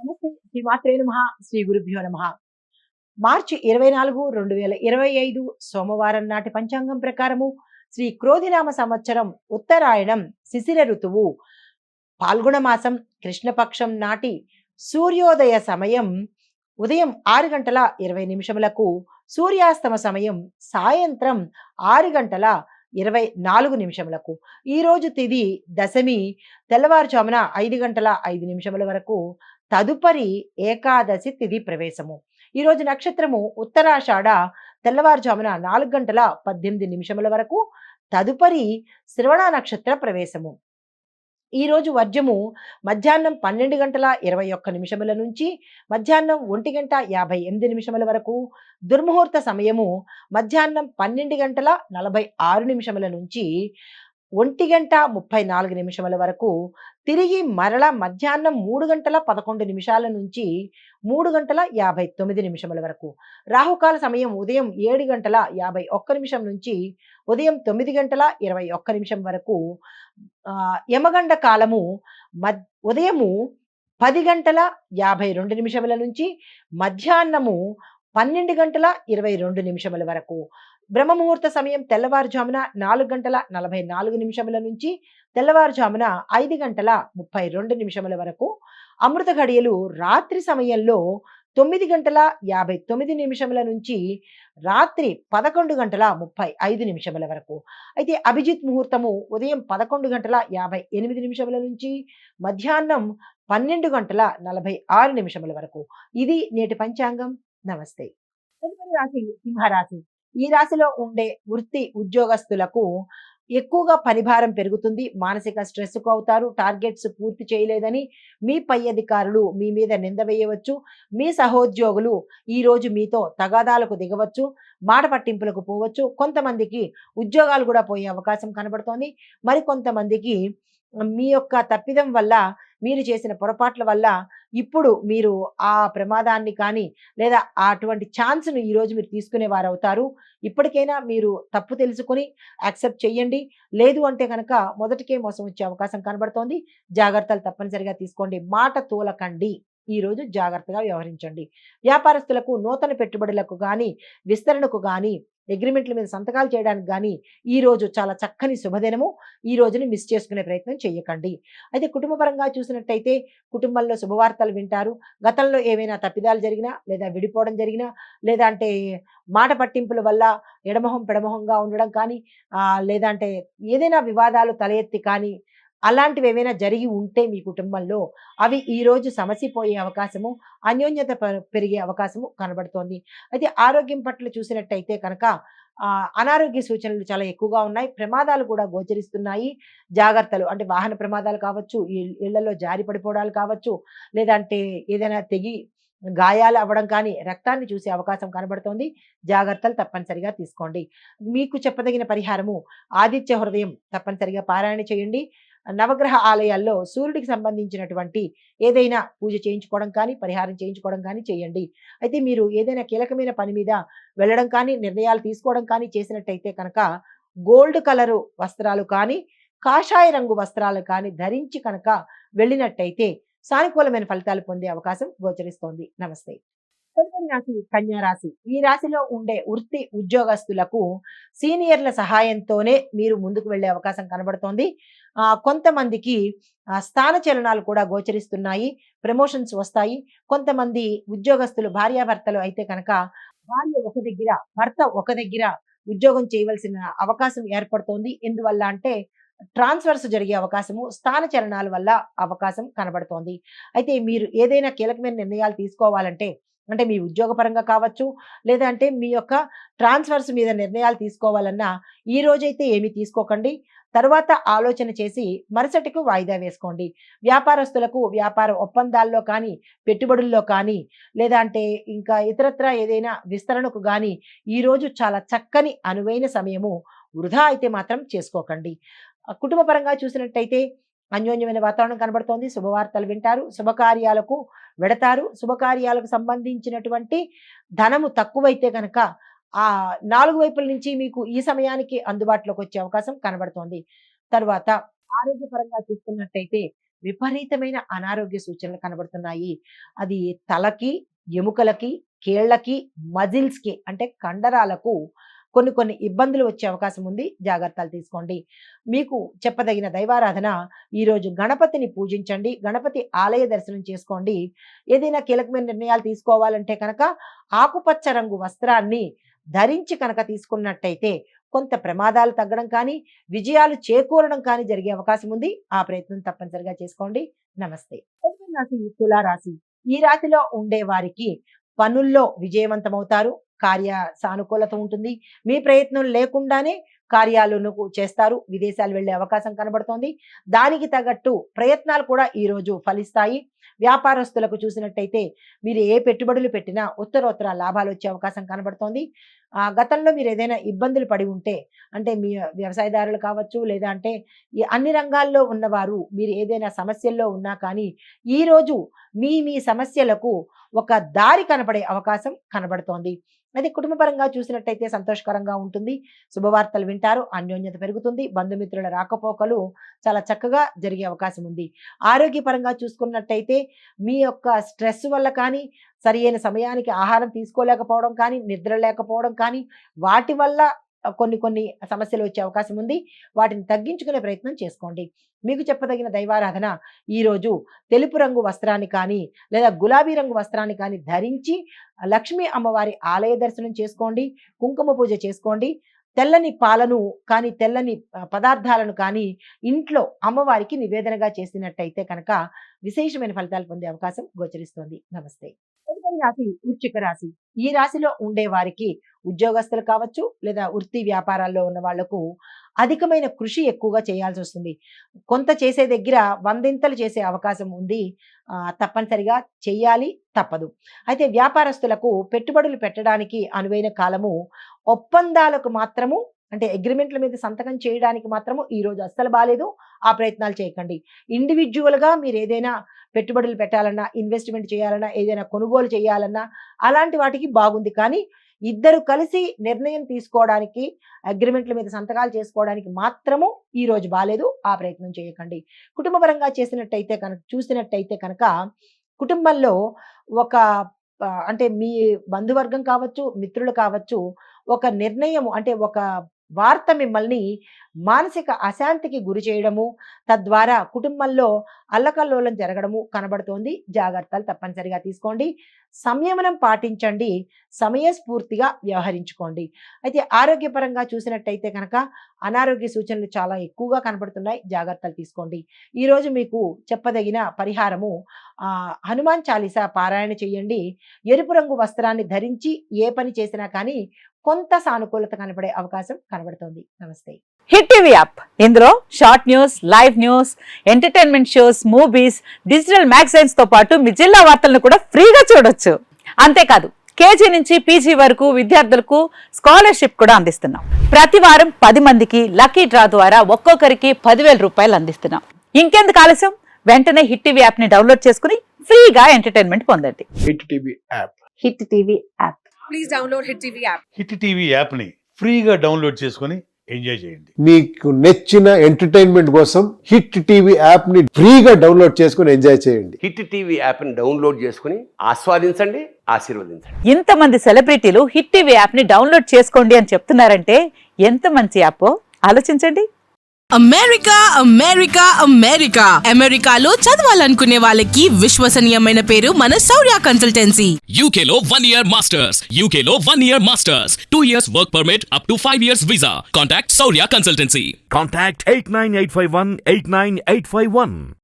నమస్తే. శ్రీ మాత్రే నమః. శ్రీ గురుభ్యో నమః. మార్చి 24, 2025 సోమవారం నాటి పంచాంగం ప్రకారము శ్రీ క్రోధినామ సంవత్సరం ఉత్తరాయణం శిశిర ఋతువు పాల్గొన మాసం కృష్ణపక్షం నాటి సూర్యోదయ సమయం ఉదయం 6 గంటల 20 నిమిషములకు, సూర్యాస్తమ సమయం సాయంత్రం 6 గంటల 24 నిమిషములకు. ఈరోజు తిథి దశమి తెల్లవారుజామున 5 గంటల 5 నిమిషముల వరకు. తదుపరి ఏకాదశి తిథి ప్రవేశము. ఈరోజు నక్షత్రము ఉత్తరాషాఢ తెల్లవారుజామున 4 గంటల 18 నిమిషముల వరకు. తదుపరి శ్రవణ నక్షత్ర ప్రవేశము. ఈరోజు వర్జము మధ్యాహ్నం 12 గంటల 21 నిమిషముల నుంచి మధ్యాహ్నం 1 గంట 58 నిమిషముల వరకు. దుర్ముహూర్త సమయము మధ్యాహ్నం 12 గంటల 46 నిమిషముల నుంచి 1 గంట 34 నిమిషముల వరకు. తిరిగి మరల మధ్యాహ్నం 3 గంటల 11 నిమిషాల నుంచి 3 గంటల 59 నిమిషముల వరకు. రాహుకాల సమయం ఉదయం 7 గంటల 51 నిమిషం నుంచి ఉదయం 9 గంటల 21 నిమిషం వరకు. యమగండ కాలము ఉదయము 10 గంటల 52 నిమిషముల నుంచి మధ్యాహ్నము 12 గంటల 22 నిమిషముల వరకు. బ్రహ్మముహూర్త సమయం తెల్లవారుజామున 4 గంటల 44 నిమిషముల నుంచి తెల్లవారుజామున 5 గంటల 32 నిమిషముల వరకు. అమృత ఘడియలు రాత్రి సమయంలో 9 గంటల 59 నిమిషముల నుంచి రాత్రి 11 గంటల 35 నిమిషముల వరకు. అయితే అభిజిత్ ముహూర్తము ఉదయం 11 గంటల 58 నిమిషముల నుంచి మధ్యాహ్నం 12 గంటల 46 నిమిషముల వరకు. ఇది నేటి పంచాంగం. నమస్తే. తదుపరి రాశి సింహరాశి. ఈ రాశిలో ఉండే వృత్తి ఉద్యోగస్తులకు ఎక్కువగా పనిభారం పెరుగుతుంది. మానసిక స్ట్రెస్కు అవుతారు. టార్గెట్స్ పూర్తి చేయలేదని మీ పై అధికారులు మీ మీద నింద వేయవచ్చు. మీ సహోద్యోగులు ఈరోజు మీతో తగాదాలకు దిగవచ్చు. మాట పట్టింపులకు పోవచ్చు. కొంతమందికి ఉద్యోగాలు కూడా పోయే అవకాశం కనబడుతోంది. మరికొంతమందికి మీ యొక్క తప్పిదం వల్ల, మీరు చేసిన పొరపాట్ల వల్ల ఇప్పుడు మీరు ఆ ప్రమాదాన్ని కానీ లేదా అటువంటి ఛాన్స్ను ఈరోజు మీరు తీసుకునేవారు అవుతారు. ఇప్పటికైనా మీరు తప్పు తెలుసుకొని యాక్సెప్ట్ చేయండి. లేదు అంటే కనుక మొదటికే మోసం వచ్చే అవకాశం కనబడుతోంది. జాగ్రత్తలు తప్పనిసరిగా తీసుకోండి. మాట తూలకండి. ఈరోజు జాగ్రత్తగా వ్యవహరించండి. వ్యాపారస్తులకు నూతన పెట్టుబడులకు కానీ, విస్తరణకు కానీ, అగ్రిమెంట్ల మీద సంతకాలు చేయడానికి కానీ ఈరోజు చాలా చక్కని శుభదినము. ఈ రోజుని మిస్ చేసుకునే ప్రయత్నం చేయకండి. అయితే కుటుంబపరంగా చూసినట్టయితే కుటుంబంలో శుభవార్తలు వింటారు. గతంలో ఏమైనా తప్పిదాలు జరిగినా లేదా విడిపోవడం జరిగినా లేదా అంటే మాట పట్టింపుల వల్ల ఎడమొహం పెడమొహంగా ఉండడం కానీ లేదంటే ఏదైనా వివాదాలు తల ఎత్తి కానీ అలాంటివి ఏవైనా జరిగి ఉంటే మీ కుటుంబంలో అవి ఈరోజు సమసిపోయే అవకాశము, అన్యోన్యత పెరిగే అవకాశము కనబడుతోంది. అయితే ఆరోగ్యం పట్ల చూసినట్టయితే కనుక అనారోగ్య సూచనలు చాలా ఎక్కువగా ఉన్నాయి. ప్రమాదాలు కూడా గోచరిస్తున్నాయి. జాగ్రత్తలు అంటే వాహన ప్రమాదాలు కావచ్చు, ఇళ్లలో జారి పడిపోవడాలు కావచ్చు, లేదంటే ఏదైనా తెగి గాయాలు అవ్వడం కానీ రక్తాన్ని చూసే అవకాశం కనబడుతోంది. జాగ్రత్తలు తప్పనిసరిగా తీసుకోండి. మీకు చెప్పదగిన పరిహారము ఆదిత్య హృదయం తప్పనిసరిగా పారాయణ చేయండి. నవగ్రహ ఆలయాల్లో సూర్యుడికి సంబంధించినటువంటి ఏదైనా పూజ చేయించుకోవడం కానీ, పరిహారం చేయించుకోవడం కానీ చేయండి. అయితే మీరు ఏదైనా కీలకమైన పని మీద వెళ్ళడం కానీ, నిర్ణయాలు తీసుకోవడం కానీ చేసినట్టయితే కనుక గోల్డ్ కలరు వస్త్రాలు కానీ, కాషాయ రంగు వస్త్రాలు కానీ ధరించి కనుక వెళ్ళినట్టయితే సానుకూలమైన ఫలితాలు పొందే అవకాశం గోచరిస్తోంది. నమస్తే. తదుపరి రాశి కన్యా రాశి. ఈ రాశిలో ఉండే వృత్తి ఉద్యోగస్తులకు సీనియర్ల సహాయంతోనే మీరు ముందుకు వెళ్ళే అవకాశం కనబడుతోంది. కొంతమందికి స్థాన చలనాలు కూడా గోచరిస్తున్నాయి. ప్రమోషన్స్ వస్తాయి. కొంతమంది ఉద్యోగస్తులు భార్యాభర్తలు అయితే కనుక భార్య ఒక దగ్గర, భర్త ఒక దగ్గర ఉద్యోగం చేయవలసిన అవకాశం ఏర్పడుతోంది. ఎందువల్ల అంటే ట్రాన్స్ఫర్స్ జరిగే అవకాశము, స్థాన చలనాల వల్ల అవకాశం కనబడుతోంది. అయితే మీరు ఏదైనా కీలకమైన నిర్ణయాలు తీసుకోవాలంటే అంటే మీ ఉద్యోగపరంగా కావచ్చు, లేదంటే మీ యొక్క ట్రాన్స్ఫర్స్ మీద నిర్ణయాలు తీసుకోవాలన్నా ఈ రోజైతే ఏమీ తీసుకోకండి. తర్వాత ఆలోచన చేసి మరుసటికి వాయిదా వేసుకోండి. వ్యాపారస్తులకు వ్యాపార ఒప్పందాల్లో కానీ, పెట్టుబడుల్లో కానీ, లేదా అంటే ఇంకా ఇతరత్రా ఏదైనా విస్తరణకు కానీ ఈరోజు చాలా చక్కని అనువైన సమయము. వృధా అయితే మాత్రం చేసుకోకండి. కుటుంబ పరంగా చూసినట్టయితే అన్యోన్యమైన వాతావరణం కనబడుతోంది. శుభవార్తలు వింటారు. శుభకార్యాలకు వెడతారు. శుభకార్యాలకు సంబంధించినటువంటి ధనము తక్కువైతే కనుక ఆ 4 వైపుల నుంచి మీకు ఈ సమయానికి అందుబాటులోకి వచ్చే అవకాశం కనబడుతోంది. తర్వాత ఆరోగ్యపరంగా చూసుకున్నట్టయితే విపరీతమైన అనారోగ్య సూచనలు కనబడుతున్నాయి. అది తలకి, ఎముకలకి, కేళ్ళకి, మజిల్స్‌కి అంటే కండరాలకు కొన్ని కొన్ని ఇబ్బందులు వచ్చే అవకాశం ఉంది. జాగ్రత్తలు తీసుకోండి. మీకు చెప్పదగిన దైవారాధన ఈరోజు గణపతిని పూజించండి. గణపతి ఆలయ దర్శనం చేసుకోండి. ఏదైనా కీలకమైన నిర్ణయాలు తీసుకోవాలంటే కనుక ఆకుపచ్చ రంగు వస్త్రాన్ని ధరించి కనుక తీసుకున్నట్టయితే కొంత ప్రమాదాలు తగ్గడం కానీ, విజయాలు చేకూరడం కానీ జరిగే అవకాశం ఉంది. ఆ ప్రయత్నం తప్పనిసరిగా చేసుకోండి. నమస్తే. తదుపరి రాశి తులారాశి. ఈ రాశిలో ఉండే వారికి పనుల్లో విజయవంతమవుతారు. కార్య సానుకూలత ఉంటుంది. మీ ప్రయత్నం లేకుండానే కార్యాలను చేస్తారు. విదేశాలు వెళ్ళే అవకాశం కనబడుతోంది. దానికి తగ్గట్టు ప్రయత్నాలు కూడా ఈరోజు ఫలిస్తాయి. వ్యాపారస్తులకు చూసినట్టయితే మీరు ఏ పెట్టుబడులు పెట్టినా ఉత్తరోత్తర లాభాలు వచ్చే అవకాశం కనబడుతోంది. గతంలో మీరు ఏదైనా ఇబ్బందులు పడి ఉంటే అంటే మీ వ్యవసాయదారులు కావచ్చు, లేదా అంటే ఈ అన్ని రంగాల్లో ఉన్నవారు మీరు ఏదైనా సమస్యల్లో ఉన్నా కానీ ఈరోజు మీ సమస్యలకు ఒక దారి కనపడే అవకాశం కనబడుతోంది. అది కుటుంబపరంగా చూసినట్టయితే సంతోషకరంగా ఉంటుంది. శుభవార్తలు వింటారు. అన్యోన్యత పెరుగుతుంది. బంధుమిత్రుల రాకపోకలు చాలా చక్కగా జరిగే అవకాశం ఉంది. ఆరోగ్యపరంగా చూసుకున్నట్టయితే మీ యొక్క స్ట్రెస్ వల్ల కానీ, సరియైన సమయానికి ఆహారం తీసుకోలేకపోవడం కానీ, నిద్ర లేకపోవడం కానీ, వాటి వల్ల కొన్ని కొన్ని సమస్యలు వచ్చే అవకాశం ఉంది. వాటిని తగ్గించుకునే ప్రయత్నం చేసుకోండి. మీకు చెప్పదగిన దైవారాధన ఈరోజు తెలుపు రంగు వస్త్రాన్ని కానీ, లేదా గులాబీ రంగు వస్త్రాన్ని కానీ ధరించి లక్ష్మీ అమ్మవారి ఆలయ దర్శనం చేసుకోండి. కుంకుమ పూజ చేసుకోండి. తెల్లని పాలను కానీ, తెల్లని పదార్థాలను కానీ ఇంట్లో అమ్మవారికి నివేదనగా చేసినట్టయితే కనుక విశేషమైన ఫలితాలు పొందే అవకాశం గోచరిస్తోంది. నమస్తే. తదుపరి రాశి వృశ్చిక రాశి. ఈ రాశిలో ఉండే వారికి ఉద్యోగస్తులు కావచ్చు, లేదా వృత్తి వ్యాపారాల్లో ఉన్న వాళ్లకు అధికమైన కృషి ఎక్కువగా చేయాల్సి వస్తుంది. కొంత చేసే దగ్గర వందింతలు చేసే అవకాశం ఉంది. తప్పనిసరిగా చెయ్యాలి, తప్పదు. అయితే వ్యాపారస్తులకు పెట్టుబడులు పెట్టడానికి అనువైన కాలము. ఒప్పందాలకు మాత్రము అంటే అగ్రిమెంట్ల మీద సంతకం చేయడానికి మాత్రము ఈ రోజు అస్సలు బాలేదు. ఆ ప్రయత్నాలు చేయకండి. ఇండివిజువల్గా మీరు ఏదైనా పెట్టుబడులు పెట్టాలన్నా, ఇన్వెస్ట్మెంట్ చేయాలన్నా, ఏదైనా కొనుగోలు చేయాలన్నా అలాంటి వాటికి బాగుంది. కానీ ఇద్దరు కలిసి నిర్ణయం తీసుకోవడానికి, అగ్రిమెంట్ల మీద సంతకాలు చేసుకోవడానికి మాత్రము ఈ రోజు బాలేదు. ఆ ప్రయత్నం చేయకండి. కుటుంబపరంగా చూసినట్టయితే కనుక కుటుంబంలో ఒక అంటే మీ బంధువర్గం కావచ్చు, మిత్రులు కావచ్చు, ఒక నిర్ణయము అంటే ఒక వార్త మిమ్మల్ని మానసిక అశాంతికి గురి చేయడము, తద్వారా కుటుంబంలో అల్లకల్లోలం జరగడము కనబడుతోంది. జాగ్రత్తలు తప్పనిసరిగా తీసుకోండి. సంయమనం పాటించండి. సమయస్ఫూర్తిగా వ్యవహరించుకోండి. అయితే ఆరోగ్యపరంగా చూసినట్టయితే కనుక అనారోగ్య సూచనలు చాలా ఎక్కువగా కనబడుతున్నాయి. జాగ్రత్తలు తీసుకోండి. ఈరోజు మీకు చెప్పదగిన పరిహారము హనుమాన్ చాలీసా పారాయణ చేయండి. ఎరుపు రంగు వస్త్రాన్ని ధరించి ఏ పని చేసినా కానీ కొంత సానుకూలత కనబడే అవకాశం కనబడుతోంది. నమస్తే. హిట్ టీవీ యాప్, ఇందులో short news, live news, entertainment shows, movies, digital magazines తో పాటు మీ జిల్లా వార్తలను కూడా ఫ్రీగా చూడొచ్చు. అంతేకాదు కేజీ నుంచి పీజీ వరకు విద్యార్థులకు స్కాలర్షిప్ కూడా అందిస్తున్నాం. ప్రతి వారం 10 మందికి లక్కీ డ్రా ద్వారా ఒక్కొక్కరికి 10,000 రూపాయలు అందిస్తున్నాం. ఇంకెందుకు ఆలస్యం, వెంటనే హిట్ టీవీ యాప్ ని డౌన్లోడ్ చేసుకుని ఫ్రీగా ఎంటర్టైన్మెంట్ పొందండి. Hit TV app. Hit TV app. Please download hit TV app. Hit TV app ని ఫ్రీగా డౌన్లోడ్ చేసుకొని ఎంజాయ్ చేయండి. మీకు నచ్చిన ఎంటర్టైన్మెంట్ కోసం హిట్ టీవీ యాప్ ని ఫ్రీగా డౌన్లోడ్ చేసుకొని ఎంజాయ్ చేయండి. హిట్ టీవీ యాప్ ని డౌన్లోడ్ చేసుకుని ఆస్వాదించండి, ఆశీర్వదించండి. ఇంతమంది సెలబ్రిటీలు హిట్ టీవీ యాప్ ని డౌన్లోడ్ చేసుకోండి అని చెప్తున్నారంటే ఎంత మంచి యాప్ ఆలోచించండి. అమెరికా అమెరికా అమెరికా అమెరికాలో చదవాలనుకునే వాళ్ళకి విశ్వసనీయమైన పేరు మన శౌర్య కన్సల్టెన్సీ. UK లో 1 year masters. UK లో 1 year masters. 2 years work permit up to 5 years visa. Contact Saurya Consultancy. Contact 89851 89851.